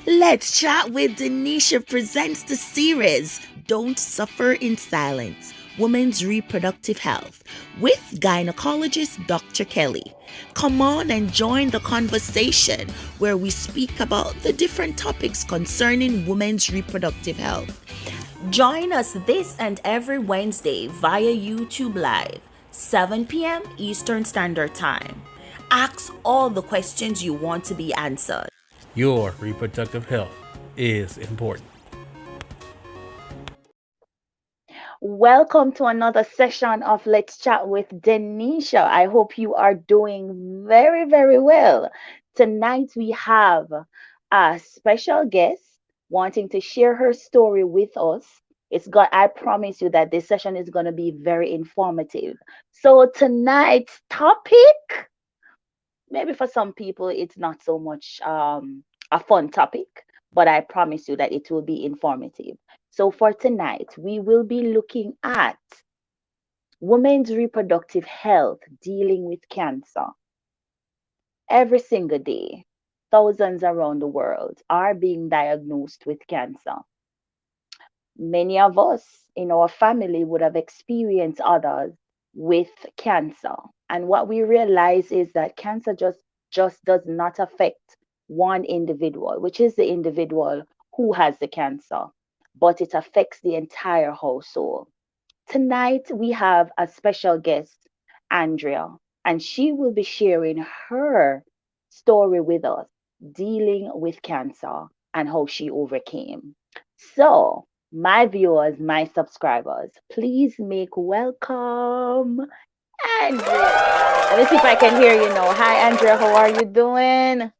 Let's Chat with Denisha presents the series Don't Suffer in Silence Women's Reproductive Health with gynecologist Dr. Kelly. Come on and join the conversation where we speak about the different topics concerning women's reproductive health. Join us this and every Wednesday via YouTube Live, 7 p.m. Eastern Standard Time. Ask all the questions you want to be answered. Your reproductive health is important. Welcome to another session of Let's Chat with Denisha. I hope you are doing very, very well. Tonight we have a special guest wanting to share her story with us. I promise you that this session is going to be very informative. So tonight's topic, maybe for some people it's not so much a fun topic, but I promise you that it will be informative. So for tonight, we will be looking at women's reproductive health dealing with cancer. Every single day, thousands around the world are being diagnosed with cancer. Many of us in our family would have experienced others with cancer. And what we realize is that cancer just does not affect one individual, which is the individual who has the cancer, but it affects the entire household. Tonight, we have a special guest, Andrea, and she will be sharing her story with us, dealing with cancer and how she overcame. So, my viewers, my subscribers, please make welcome Andrea. Let me see if I can hear you now. Hi, Andrea. How are you doing?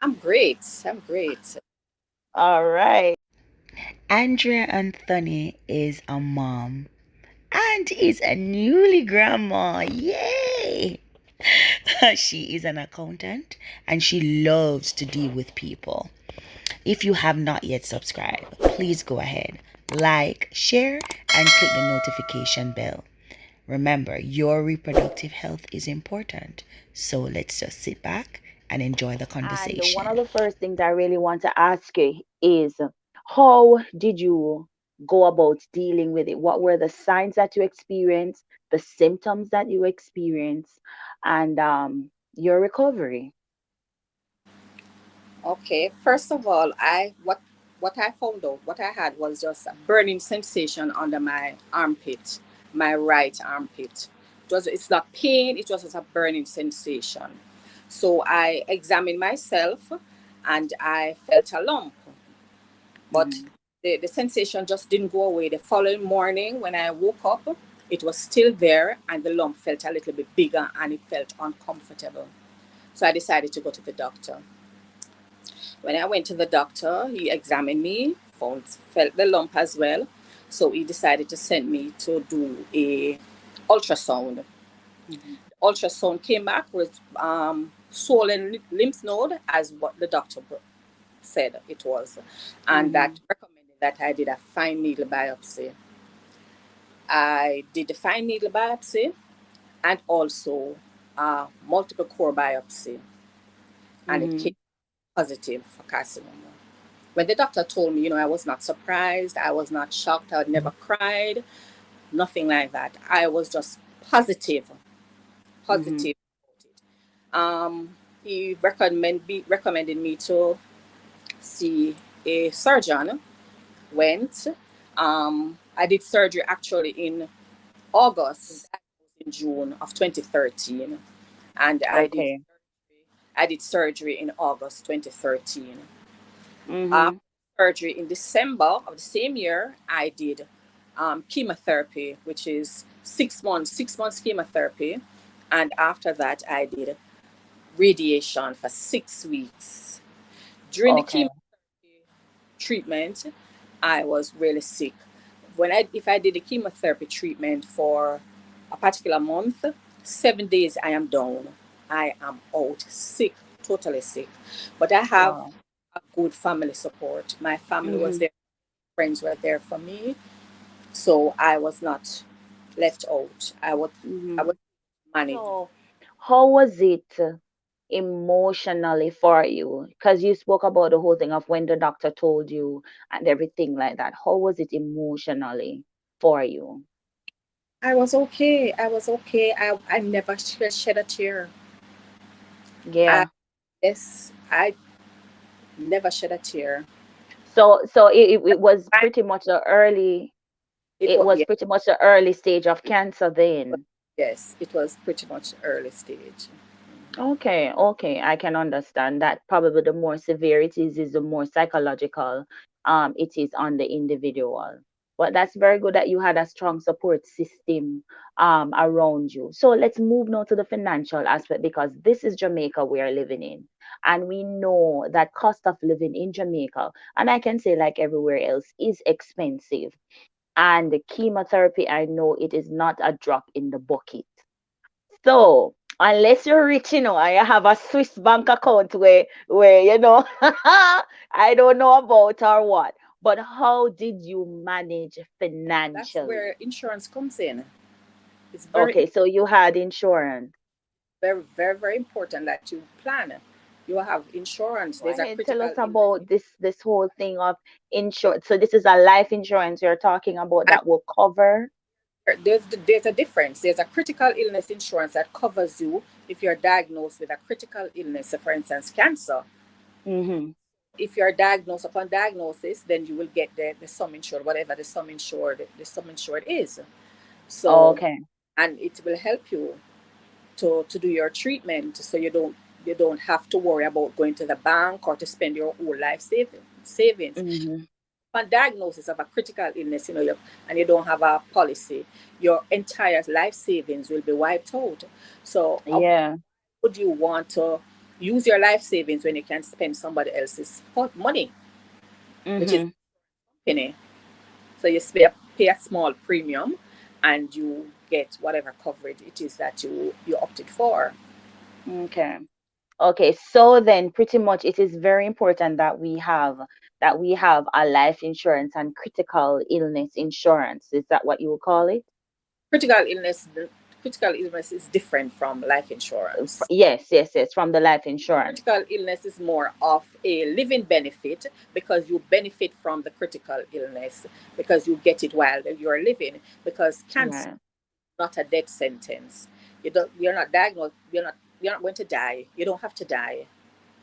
I'm great. I'm great. All right. Andrea Anthony is a mom and is a newly grandma. Yay! She is an accountant and she loves to deal with people. If you have not yet subscribed, please go ahead, like, share, and click the notification bell. Remember, your reproductive health is important. So let's just sit back and enjoy the And one of conversation. the first things I really want to ask you is how did you go about dealing with it? What were the signs that you experienced, the symptoms that you experienced, and your recovery? Okay. First of all, what I found out, what I had was just a burning sensation under my armpit, my right armpit. It's not pain, it was just a burning sensation. So I examined myself and I felt a lump. But Mhm. the sensation just didn't go away. The following morning when I woke up, it was still there and the lump felt a little bit bigger and it felt uncomfortable. So I decided to go to the doctor. When I went to the doctor, he examined me, felt the lump as well. So he decided to send me to do a ultrasound. Mhm. Ultrasound came back with swollen lymph node as what the doctor said it was, and that Mhm. recommended that I did a fine needle biopsy. I did the fine needle biopsy and also a multiple core biopsy, and it came Mhm. positive for carcinoma. When the doctor told me, I was not surprised, I was not shocked, I had never cried, nothing like that. I was just positive, Mhm. positive about it. He recommended me to see a surgeon. Went. I did surgery actually in August, in June of 2013, and Okay. I did surgery in August 2013. After Mhm. surgery in December of the same year, I did chemotherapy, which is 6 months, 6 months chemotherapy. And after that, I did radiation for 6 weeks. During the Okay. chemotherapy treatment, I was really sick. If I did the chemotherapy treatment for a particular month, 7 days I am down. I am out sick, totally sick. But I have Wow. a good family support. My family was Mhm. there, friends were there for me, so I was not left out. I was Mhm. managed. So, how was it? emotionally for you? Because you spoke about the whole thing of when the doctor told you and everything like that. How was it emotionally for you? I was okay. I was okay. I never shed a tear. I Yeah. Yes, I never shed a tear. So it was pretty much the early, It it was, was yeah, pretty much the early stage of cancer then. yes, it was pretty much early stage. Okay, okay, I can understand that. Probably the more severities is the more psychological it is on the individual. But that's very good that you had a strong support system around you. So let's move now to the financial aspect because this is Jamaica we are living in. And we know that cost of living in Jamaica, and I can say like everywhere else, is expensive. And the chemotherapy, I know it is not a drop in the bucket. So unless you're rich, I have a Swiss bank account where I don't know about or what. But how did you manage That's financially? where insurance comes in. It's Okay, so you had insurance. very, very, very important that you plan. You have insurance. Go There's a ahead, tell critical us illness. about this whole thing of insurance. So this is a life insurance you're talking about And that will cover. there's a difference. There's a critical illness insurance that covers you if you're diagnosed with a critical illness, so for instance, cancer. Mm-hmm. If you're diagnosed upon diagnosis, then you will get the sum insured, whatever the sum insured is. So, Okay. and it will help you to do your treatment, so you don't have to worry about going to the bank or to spend your whole life savings. Mm-hmm. Upon diagnosis of a critical illness, and you don't have a policy, your entire life savings will be wiped out. So Yeah. would you want to use your life savings when you can spend somebody else's money, which is Mm-hmm. penny? So you pay a small premium, and you get whatever coverage it is that you opted for. Okay. Okay, so then pretty much it is very important that we have a life insurance and critical illness insurance. Is that what you would call it? Critical illness, the critical illness is different from life insurance. Yes, yes, yes, from the life insurance. Critical illness is more of a living benefit, because you benefit from the critical illness because you get it while you're living. Because cancer Right. is not a death sentence. You're not diagnosed. You're not going to die. You don't have to die.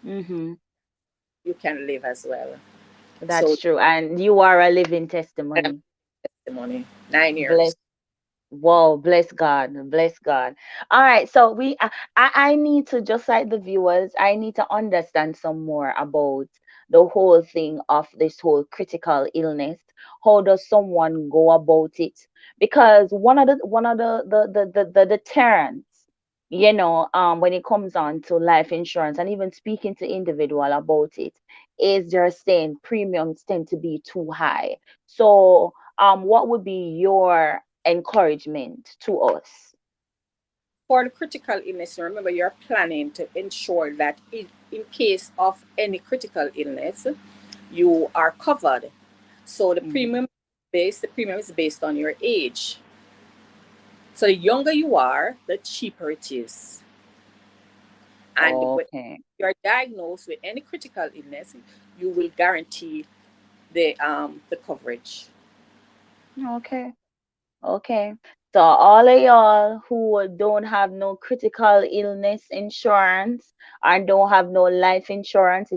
Mm-hmm. You can live as well. So That's true. And you are a living testimony. testimony, 9 years. Bless. Whoa, bless God, bless God. All right, so I need to, just like the viewers, I need to understand some more about the whole thing of this whole critical illness. How does someone go about it? Because one of the deterrents, when it comes on to life insurance and even speaking to individual about it, is they're saying premiums tend to be too high. So what would be your encouragement to us? For the critical illness, remember you're planning to ensure that in case of any critical illness, you are covered. So Mhm. the premium is based on your age. So the younger you are, the cheaper it is. And when Okay. you're diagnosed with any critical illness, you will guarantee the coverage. Okay. Okay. So all of y'all who don't have no critical illness insurance and don't have no life insurance,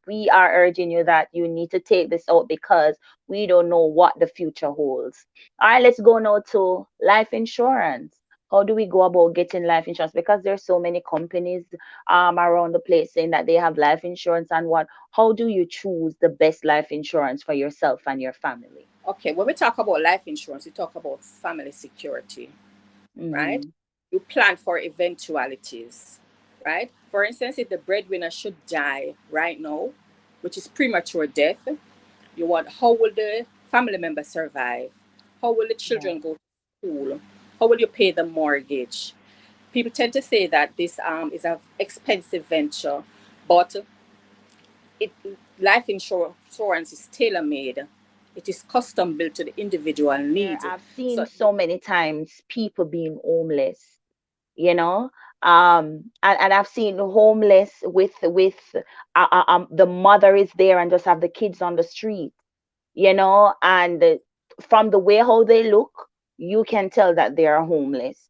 we are urging you that you need to take this out because we don't know what the future holds. All right, let's go now to life insurance. How do we go about getting life insurance? Because there's so many companies around the place saying that they have life insurance and what. How do you choose the best life insurance for yourself and your family? Okay, when we talk about life insurance, we talk about family security, right? Mm-hmm. You plan for eventualities, right? For instance, if the breadwinner should die right now, which is premature death, you want, how will the family member survive? How will the Yeah. children go to school? How will you pay the mortgage? People tend to say that this is an expensive venture, but it life insurance is tailor made. It is custom built to the individual There, needs. I've seen So so many times people being homeless, you know, And I've seen homeless with the mother is there and just have the kids on the street, and from the way how they look, you can tell that they are homeless.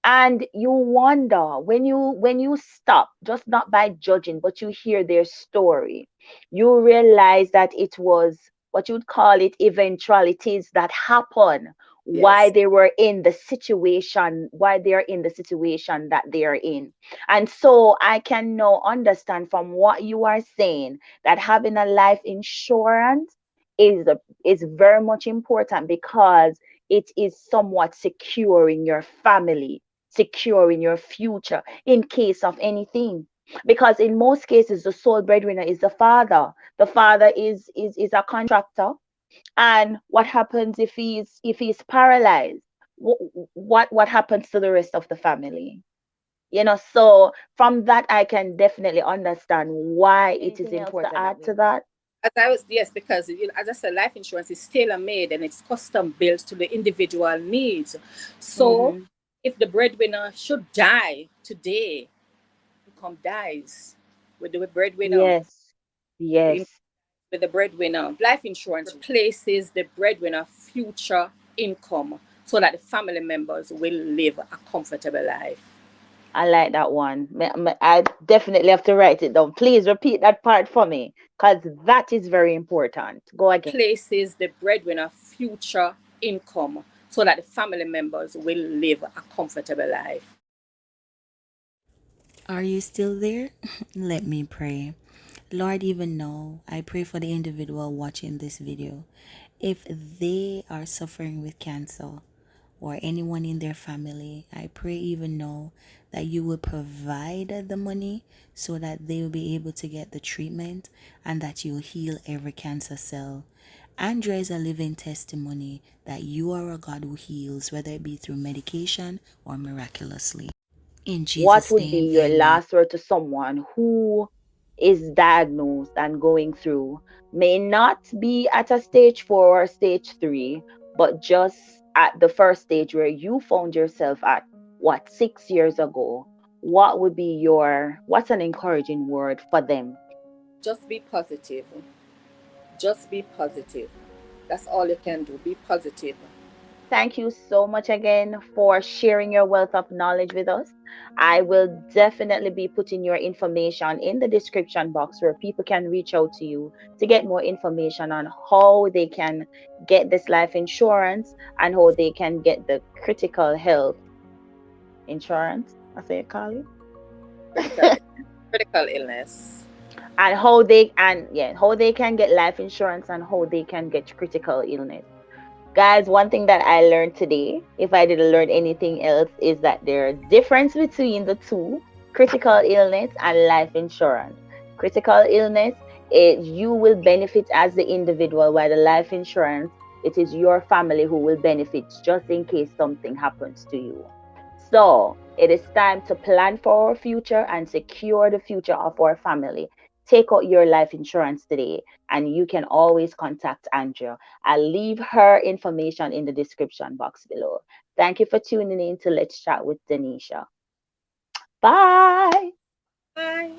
And you wonder, when you stop, just not by judging, but you hear their story, you realize that it was what you'd call it eventualities that happen, why Yes. they were in the situation, why they're in the situation that they are in. And so I can now understand from what you are saying that having a life insurance is very much important, because it is somewhat securing your family, securing your future in case of anything. Because in most cases, the sole breadwinner is the father. The father is a contractor, and what happens if he's paralyzed? What happens to the rest of the family? So from that, I can definitely understand why it is Anything else to important that add we to that? As I was, yes, because as I said, life insurance is tailor made and it's custom built to the individual needs. So, Mm-hmm. if the breadwinner should die today, income dies with the breadwinner. Yes. The income Yes. with the breadwinner. Life insurance replaces the breadwinner future income so that the family members will live a comfortable life. I like that one. I definitely have to write it down. Please repeat that part for me, because that is very important. Go again. Places the breadwinner future income so that the family members will live a comfortable life. Are you still there? Let me pray. Lord, even now, I pray for the individual watching this video. If they are suffering with cancer or anyone in their family, I pray even now that you will provide the money so that they will be able to get the treatment and that you'll heal every cancer cell. Andrea is a living testimony that you are a God who heals, whether it be through medication or miraculously. In What Jesus' would be name, your amen. last word to someone who is diagnosed and going through, may not be at a stage 4 or stage 3, but just at the first stage where you found yourself at, what, 6 years ago? What would be what's an encouraging word for them? Just be positive. Just be positive. That's all you can do. Be positive. Thank you so much again for sharing your wealth of knowledge with us. I will definitely be putting your information in the description box where people can reach out to you to get more information on how they can get this life insurance and how they can get the critical health insurance, I say call Critical, it. critical illness. And how they can get life insurance and how they can get critical illness. Guys, one thing that I learned today, if I didn't learn anything else, is that there are difference between the two, critical illness and life insurance. Critical illness, you will benefit as the individual, while the life insurance, it is your family who will benefit just in case something happens to you. So it is time to plan for our future and secure the future of our family. Take out your life insurance today, and you can always contact Andrea. I'll leave her information in the description box below. Thank you for tuning in to Let's Chat with Denisha. Bye. Bye.